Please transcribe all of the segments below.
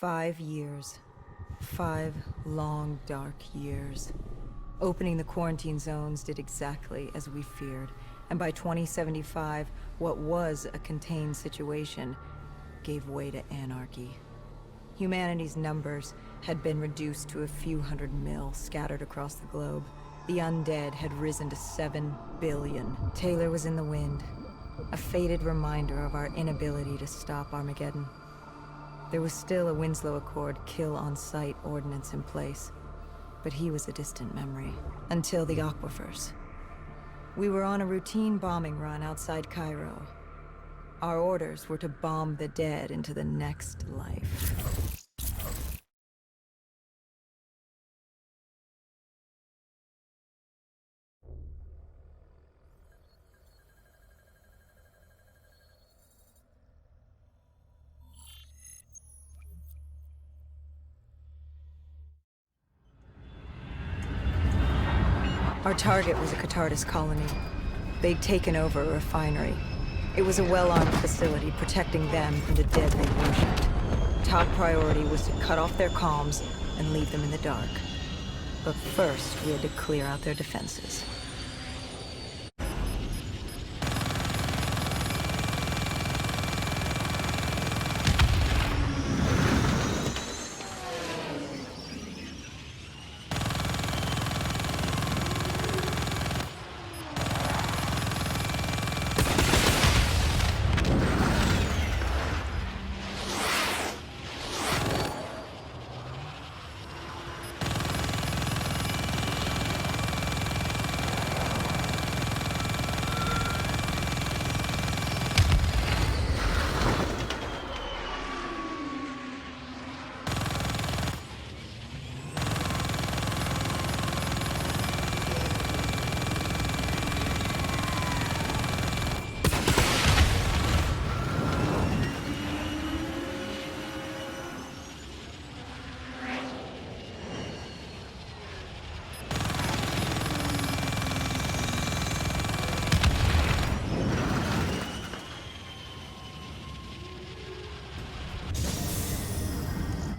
5 years. 5 long, dark years. Opening the quarantine zones did exactly as we feared, and by 2075, what was a contained situation gave way to anarchy. Humanity's numbers had been reduced to a few hundred mil scattered across the globe. The undead had risen to 7 billion. Taylor was in the wind, a faded reminder of our inability to stop Armageddon. There was still a Winslow Accord kill-on-sight ordinance in place, but he was a distant memory. Until the aquifers. We were on a routine bombing run outside Cairo. Our orders were to bomb the dead into the next life. Our target was a Catardus colony. They'd taken over a refinery. It was a well-armed facility protecting them from the dead they worshipped. Top priority was to cut off their comms and leave them in the dark. But first, we had to clear out their defenses.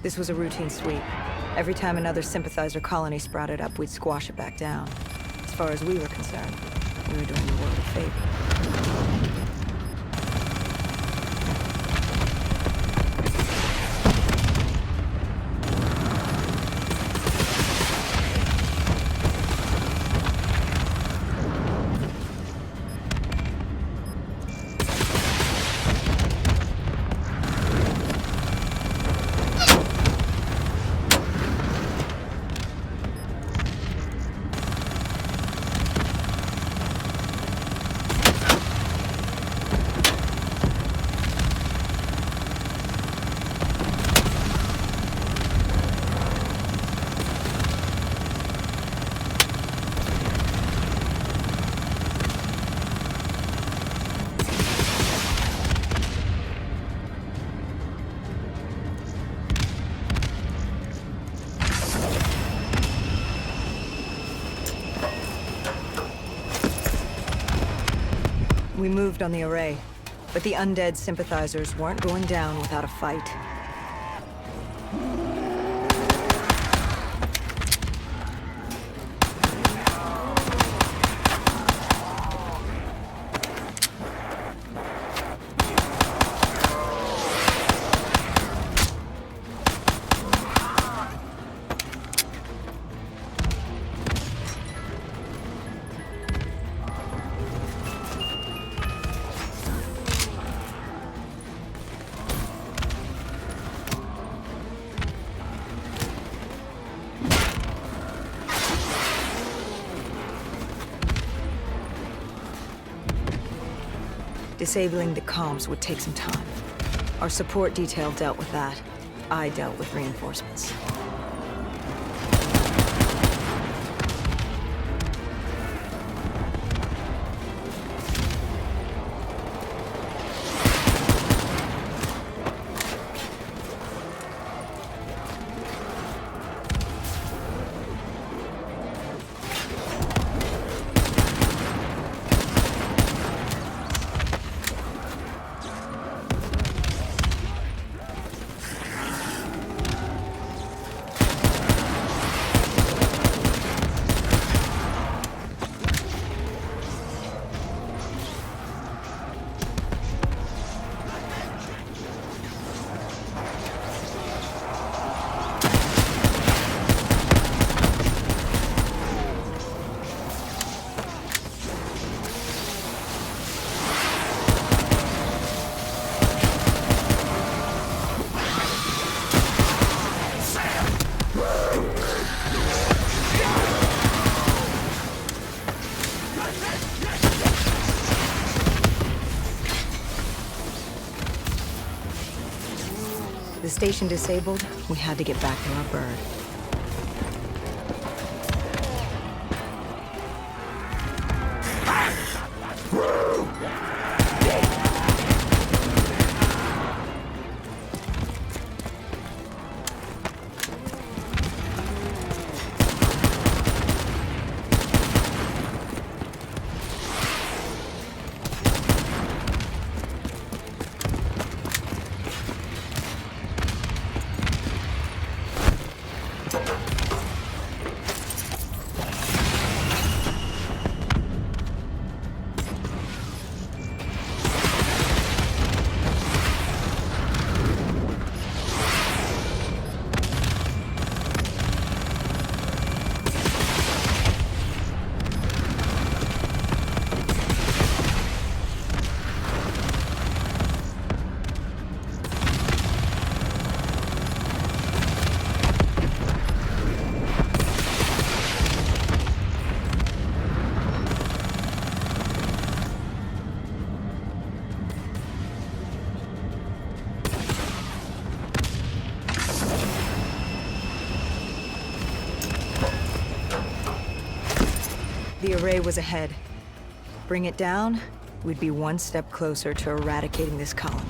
This was a routine sweep. Every time another sympathizer colony sprouted up, we'd squash it back down. As far as we were concerned, we were doing the world a favor. We moved on the array, but the undead sympathizers weren't going down without a fight. Disabling the comms would take some time. Our support detail dealt with that. I dealt with reinforcements. the station disabled, we had to get back to our bird. The array was ahead. Bring it down, we'd be one step closer to eradicating this colony.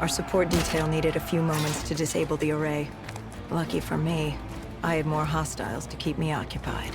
Our support detail needed a few moments to disable the array. Lucky for me, I had more hostiles to keep me occupied.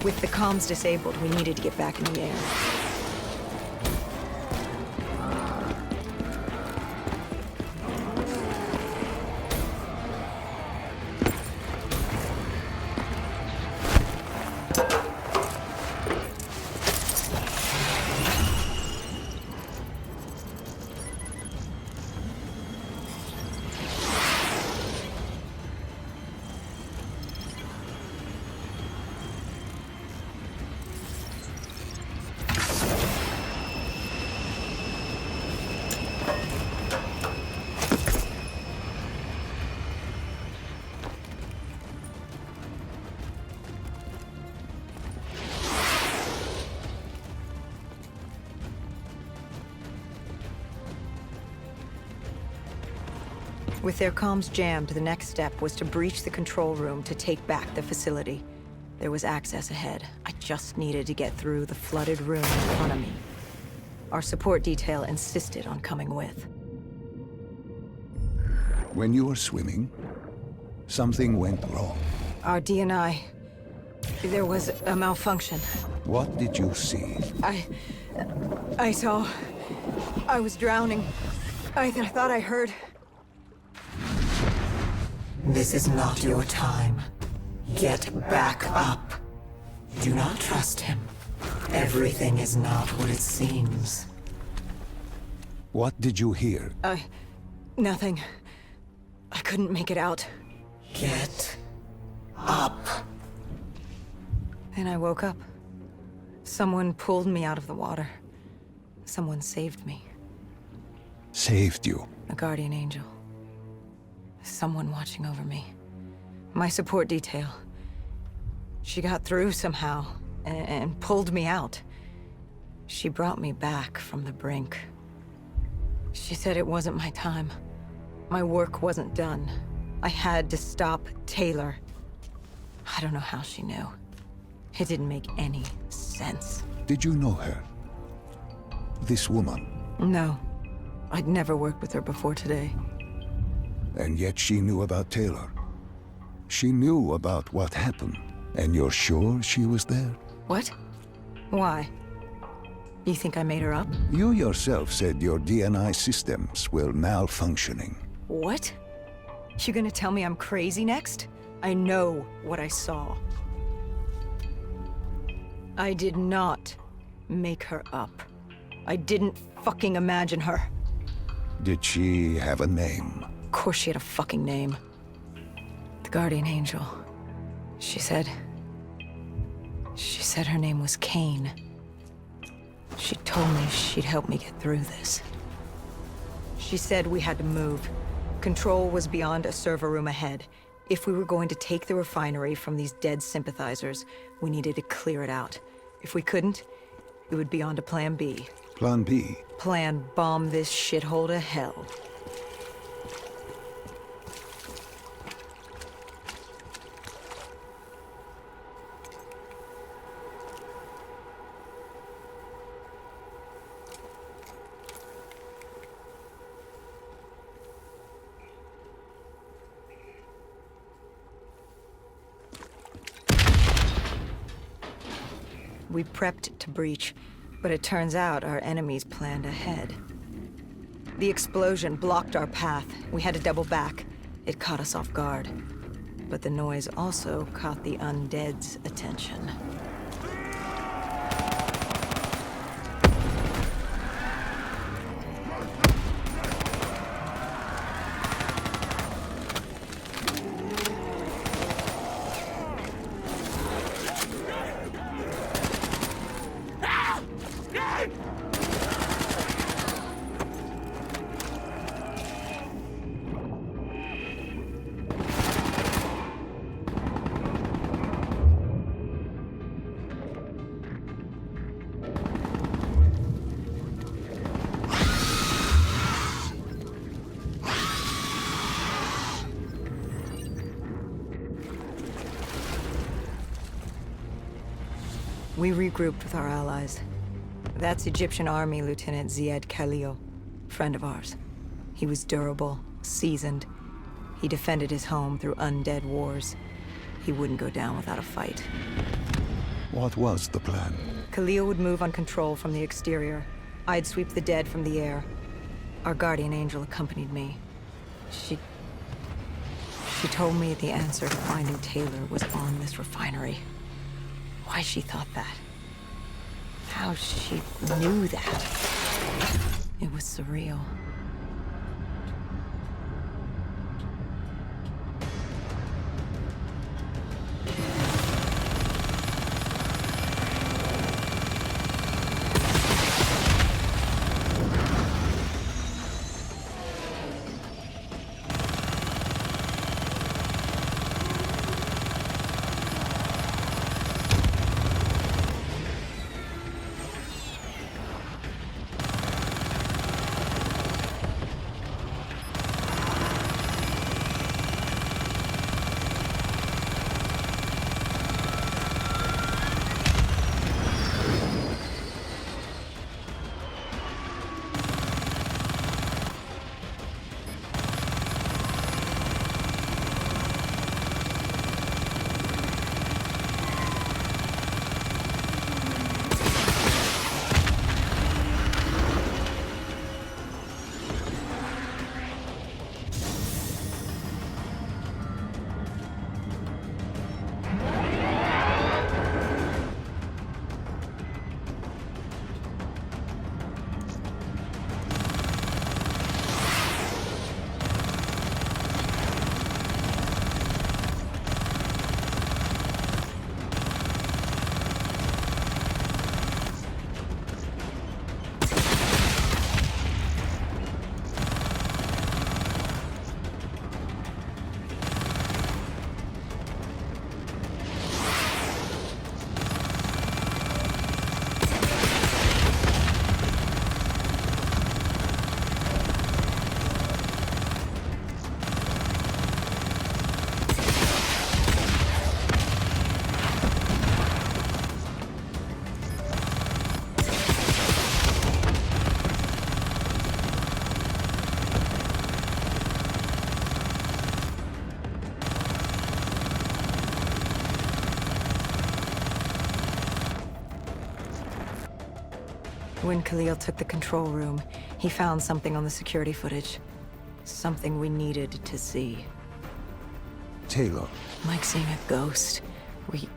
With the comms disabled, we needed to get back in the air. With their comms jammed, the next step was to breach the control room to take back the facility. There was access ahead. I just needed to get through the flooded room in front of me. Our support detail insisted on coming with. When you were swimming, something went wrong. Our DNI. There was a malfunction. What did you see? I saw... I was drowning. I thought I heard... This is not your time. Get back up. Do not trust him. Everything is not what it seems. What did you hear? Nothing. I couldn't make it out. Get up. Then I woke up. Someone pulled me out of the water. Someone saved me. Saved you. A guardian angel. Someone watching over me. My support detail. She got through somehow, and pulled me out. She brought me back from the brink. She said it wasn't my time. My work wasn't done. I had to stop Taylor. I don't know how she knew. It didn't make any sense. Did you know her? This woman? No. I'd never worked with her before today. And yet she knew about Taylor. She knew about what happened. And you're sure she was there? What? Why? You think I made her up? You yourself said your DNI systems were malfunctioning. What? You gonna tell me I'm crazy next? I know what I saw. I did not make her up. I didn't fucking imagine her. Did she have a name? Of course she had a fucking name. The Guardian Angel. She said her name was Kane. She told me she'd help me get through this. She said we had to move. Control was beyond a server room ahead. If we were going to take the refinery from these dead sympathizers, we needed to clear it out. If we couldn't, it would be on to Plan B. Plan B? Plan bomb this shithole to hell. We prepped to breach, but it turns out our enemies planned ahead. The explosion blocked our path. We had to double back. It caught us off guard. But the noise also caught the undead's attention. We regrouped with our allies. That's Egyptian Army Lieutenant Ziad Khalil, friend of ours. He was durable, seasoned. He defended his home through undead wars. He wouldn't go down without a fight. What was the plan? Khalil would move on Control from the exterior. I'd sweep the dead from the air. Our guardian angel accompanied me. She told me the answer to finding Taylor was on this refinery. Why she thought that. How she knew that. It was surreal. When Khalil took the control room, he found something on the security footage. Something we needed to see. Taylor. Like seeing a ghost. We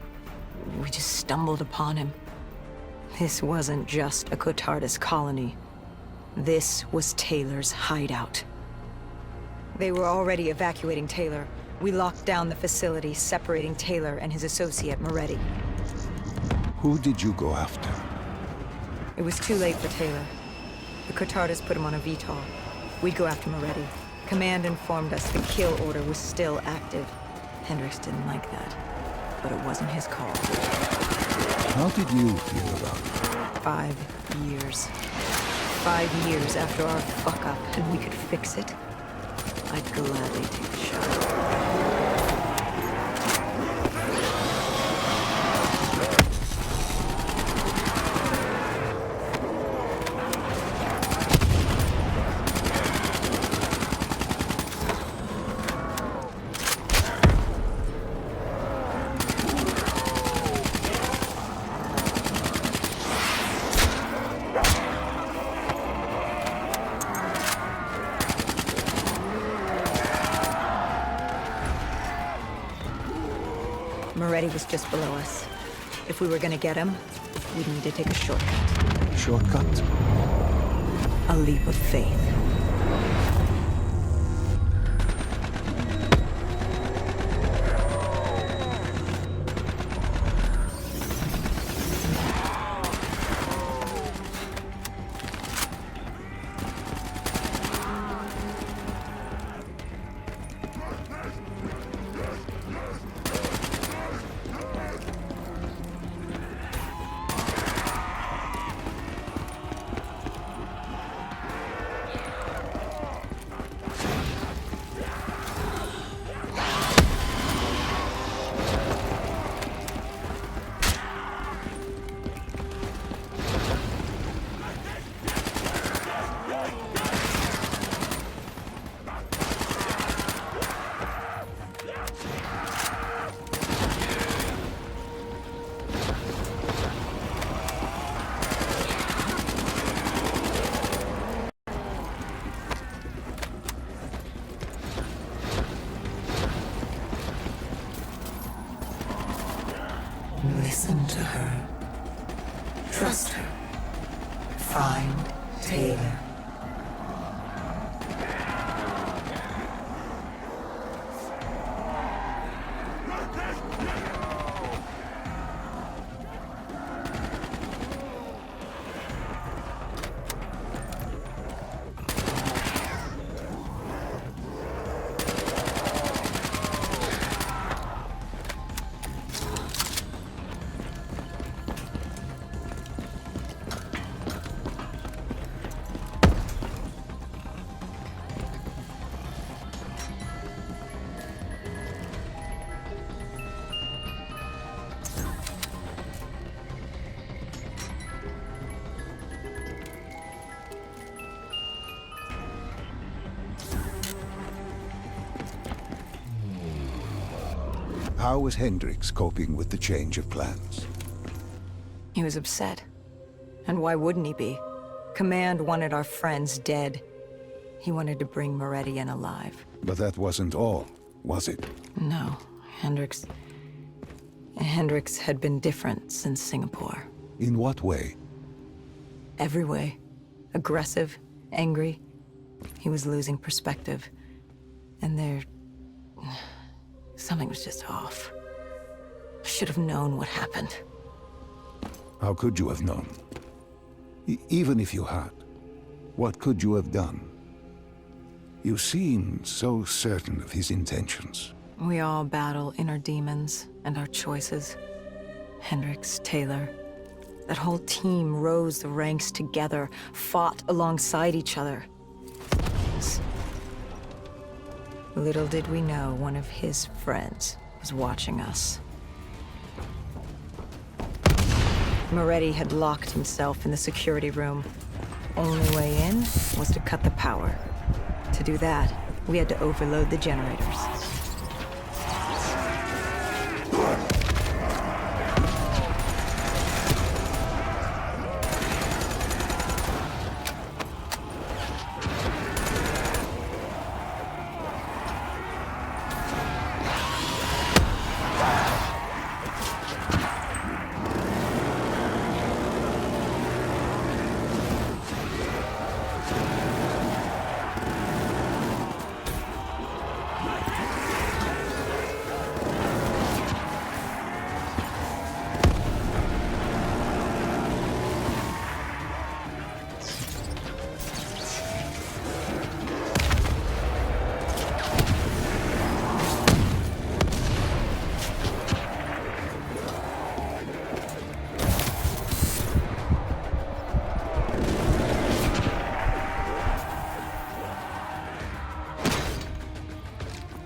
just stumbled upon him. This wasn't just a Cotardis colony. This was Taylor's hideout. They were already evacuating Taylor. We locked down the facility, separating Taylor and his associate, Moretti. Who did you go after? It was too late for Taylor. The Cotardis put him on a VTOL. We'd go after Moretti. Command informed us the kill order was still active. Hendricks didn't like that, but it wasn't his call. How did you feel about it? 5 years. 5 years after our fuck-up, and we could fix it. I'd gladly take the shot. Moretti was just below us. If we were gonna get him, we'd need to take a shortcut. Shortcut? A leap of faith. Listen to her. Trust her. Find Taylor. How was Hendricks coping with the change of plans? He was upset. And why wouldn't he be? Command wanted our friends dead. He wanted to bring Moretti in alive. But that wasn't all, was it? No, Hendricks had been different since Singapore. In what way? Every way. Aggressive, angry. He was losing perspective. And something was just off. I should have known what happened. How could you have known? Even if you had, what could you have done? You seem so certain of his intentions. We all battle inner demons and our choices. Hendricks, Taylor. That whole team rose the ranks together, fought alongside each other. Little did we know one of his friends was watching us. Moretti had locked himself in the security room. Only way in was to cut the power. To do that, we had to overload the generators.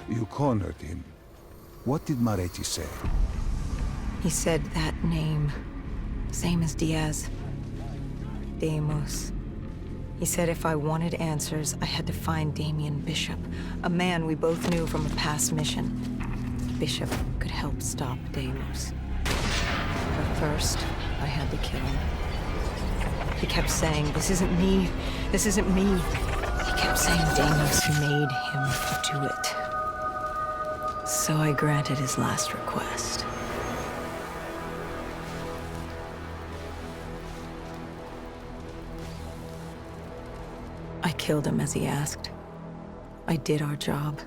You cornered him. What did Moretti say? He said that name. Same as Diaz. Deimos. He said if I wanted answers, I had to find Damien Bishop, a man we both knew from a past mission. Bishop could help stop Deimos. But first, I had to kill him. He kept saying, this isn't me, this isn't me. He kept saying Deimos made him do it. So I granted his last request. I killed him as he asked. I did our job.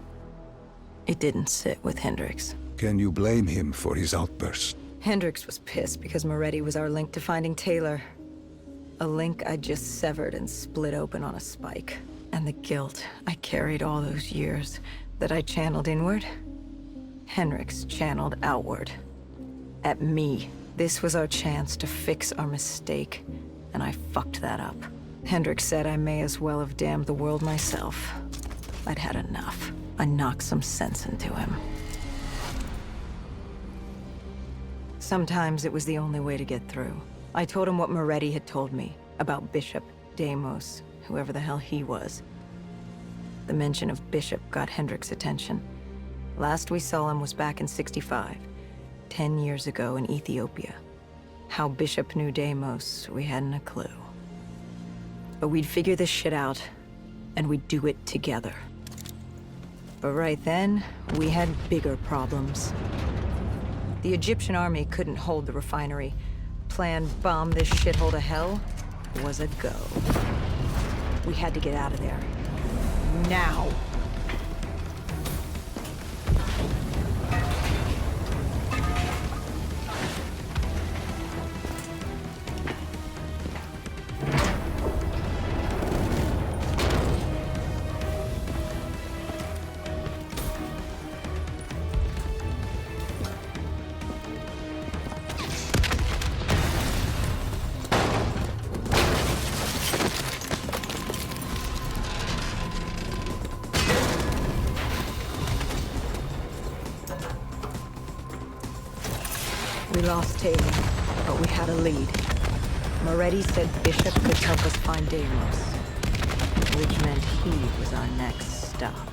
It didn't sit with Hendricks. Can you blame him for his outburst? Hendricks was pissed because Moretti was our link to finding Taylor. A link I just severed and split open on a spike. And the guilt I carried all those years that I channeled inward, Hendricks channeled outward. At me. This was our chance to fix our mistake, and I fucked that up. Hendricks said I may as well have damned the world myself. I'd had enough. I knocked some sense into him. Sometimes it was the only way to get through. I told him what Moretti had told me about Bishop, Deimos, whoever the hell he was. The mention of Bishop got Hendricks' attention. Last we saw him was back in '65, 10 years ago in Ethiopia. How Bishop knew Deimos, we hadn't a clue. But we'd figure this shit out, and we'd do it together. But right then, we had bigger problems. The Egyptian army couldn't hold the refinery. Plan bomb this shithole to hell was a go. We had to get out of there. Now! We lost Taylor, but we had a lead. Moretti said Bishop could help us find Deimos, which meant he was our next stop.